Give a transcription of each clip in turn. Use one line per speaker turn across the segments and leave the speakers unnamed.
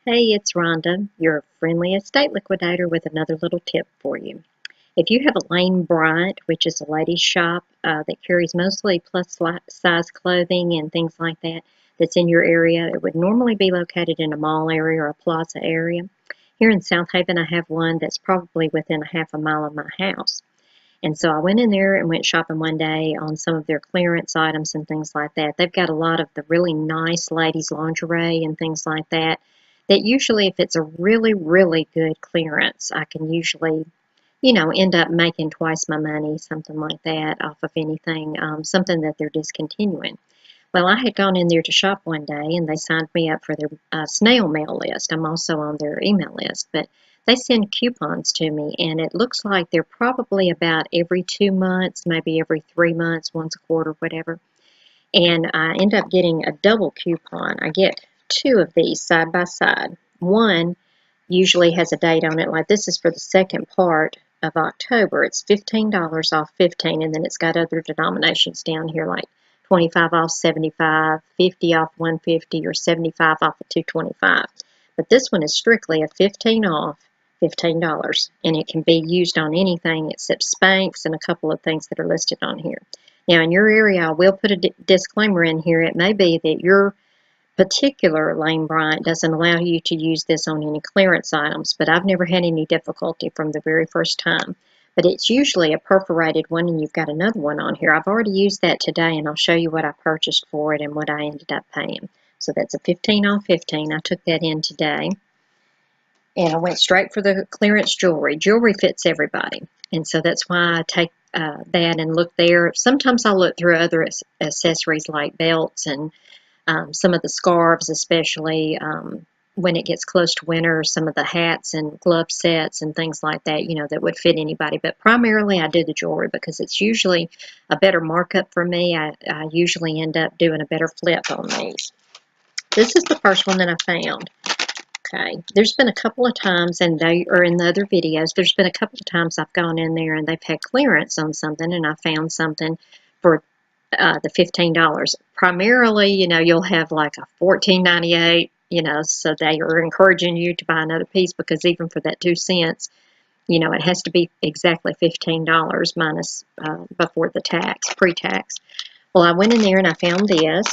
Hey, it's Rhonda, your friendly estate liquidator with another little tip for you. If you have a Lane Bryant, which is a ladies' shop that carries mostly plus size clothing and things like that, that's in your area, it would normally be located in a mall area or a plaza area. Here in South Haven, I have one that's probably within a half a mile of my house. And so I went in there and went shopping one day on some of their clearance items and things like that. They've got a lot of the really nice ladies' lingerie and things like that. That usually, if it's a really, really good clearance, I can usually, end up making twice my money, something like that, off of anything, something that they're discontinuing. Well, I had gone in there to shop one day and they signed me up for their snail mail list. I'm also on their email list, but they send coupons to me and it looks like they're probably about every 2 months, maybe every 3 months, once a quarter, whatever. And I end up getting a double coupon. I get two of these side by side. One usually has a date on it, like this is for the second part of October. It's $15 off 15, and then it's got other denominations down here like 25 off 75, 50 off 150, or 75 off of 225. But this one is strictly a 15 off $15, and it can be used on anything except Spanx and a couple of things that are listed on here. Now, in your area, I will put a disclaimer in here. It may be that your particular Lane Bryant doesn't allow you to use this on any clearance items, but I've never had any difficulty from the very first time. But it's usually a perforated one, and you've got another one on here. I've already used that today, and I'll show you what I purchased for it and what I ended up paying. So that's a 15 off 15. I took that in today, and I went straight for the clearance jewelry. Jewelry fits everybody, and so that's why I take that and look there. Sometimes I'll look through other accessories like belts and some of the scarves, especially when it gets close to winter, some of the hats and glove sets and things like that, that would fit anybody. But primarily I do the jewelry because it's usually a better markup for me. I usually end up doing a better flip on these. This is the first one that I found. Okay, there's been a couple of times, and they are in the other videos, there's been a couple of times I've gone in there and they've had clearance on something, and I found something for the $15. Primarily, you'll have like a $14.98, so they are encouraging you to buy another piece because even for that 2 cents, it has to be exactly $15 minus before the tax, pre-tax. Well, I went in there and I found this.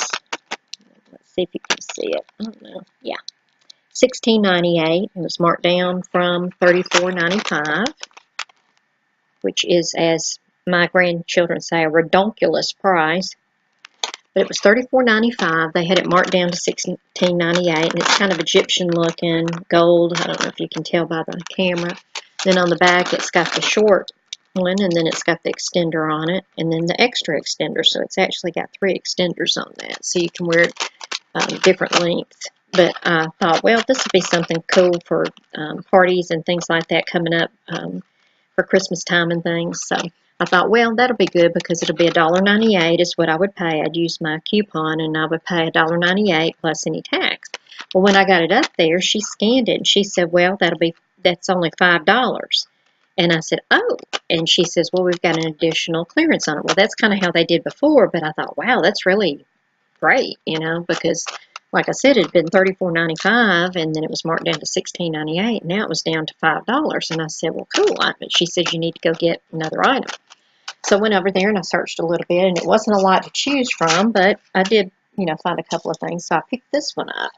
Let's see if you can see it. I don't know. Yeah. $16.98. It was marked down from $34.95, which is, as my grandchildren say, a redonkulous price. But it was $34.95. They had it marked down to $16.98, and it's kind of Egyptian looking, gold. I don't know if you can tell by the camera. Then on the back, it's got the short one, and then it's got the extender on it, and then the extra extender. So it's actually got 3 extenders on that, so you can wear it different lengths. But I thought, well, this would be something cool for parties and things like that coming up for Christmas time and things. So I thought, well, that'll be good because it'll be $1.98 is what I would pay. I'd use my coupon and I would pay $1.98 plus any tax. Well, when I got it up there, she scanned it and she said, well, that's only $5. And I said, oh. And she says, well, we've got an additional clearance on it. Well, that's kind of how they did before, but I thought, wow, that's really great, because like I said, it had been $34.95 and then it was marked down to $16.98. Now it was down to $5. And I said, well, cool. But she said you need to go get another item. So I went over there and I searched a little bit, and it wasn't a lot to choose from, but I did, find a couple of things. So I picked this one up.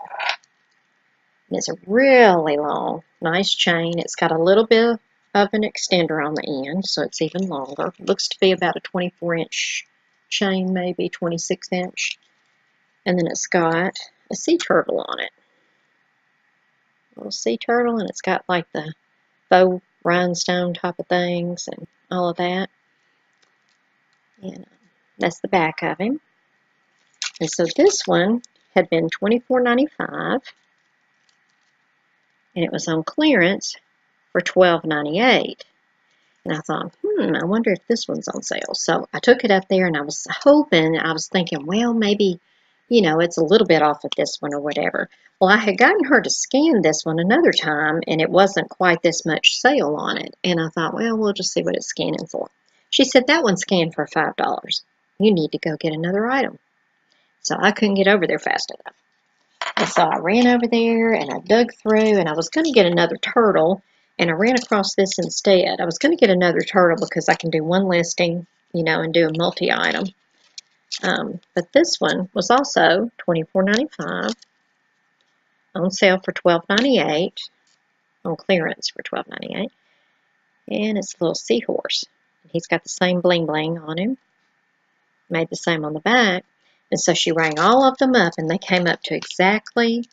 And it's a really long, nice chain. It's got a little bit of an extender on the end, so it's even longer. It looks to be about a 24-inch chain, maybe 26-inch. And then it's got a sea turtle on it. A little sea turtle, and it's got like the faux rhinestone type of things and all of that. And that's the back of him. And so this one had been $24.95, and it was on clearance for $12.98. And I thought, I wonder if this one's on sale. So I took it up there, and I was thinking, well, maybe, it's a little bit off of this one or whatever. Well, I had gotten her to scan this one another time, and it wasn't quite this much sale on it. And I thought, well, we'll just see what it's scanning for. She said, that one's scanned for $5. You need to go get another item. So I couldn't get over there fast enough. And so I ran over there and I dug through, and I was going to get another turtle, and I ran across this instead. I was going to get another turtle because I can do one listing, and do a multi-item. But this one was also $24.95, on sale for $12.98, on clearance for $12.98. And it's a little seahorse. He's got the same bling bling on him. Made the same on the back. And so she rang all of them up, and they came up to exactly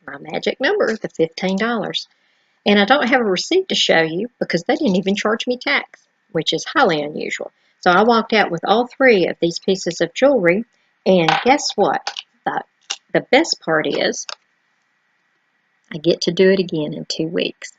my magic number, the $15. And I don't have a receipt to show you because they didn't even charge me tax, which is highly unusual. So I walked out with all three of these pieces of jewelry, and guess what? The best part is I get to do it again in 2 weeks.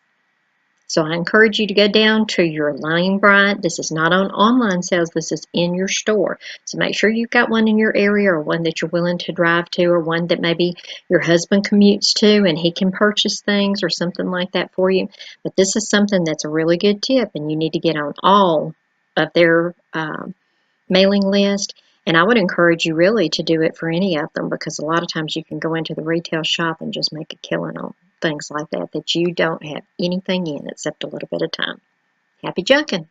So I encourage you to go down to your Lane Bryant. This is not on online sales. This is in your store. So make sure you've got one in your area, or one that you're willing to drive to, or one that maybe your husband commutes to and he can purchase things or something like that for you. But this is something that's a really good tip, and you need to get on all of their mailing list. And I would encourage you really to do it for any of them, because a lot of times you can go into the retail shop and just make a killing on things like that you don't have anything in except a little bit of time. Happy junking!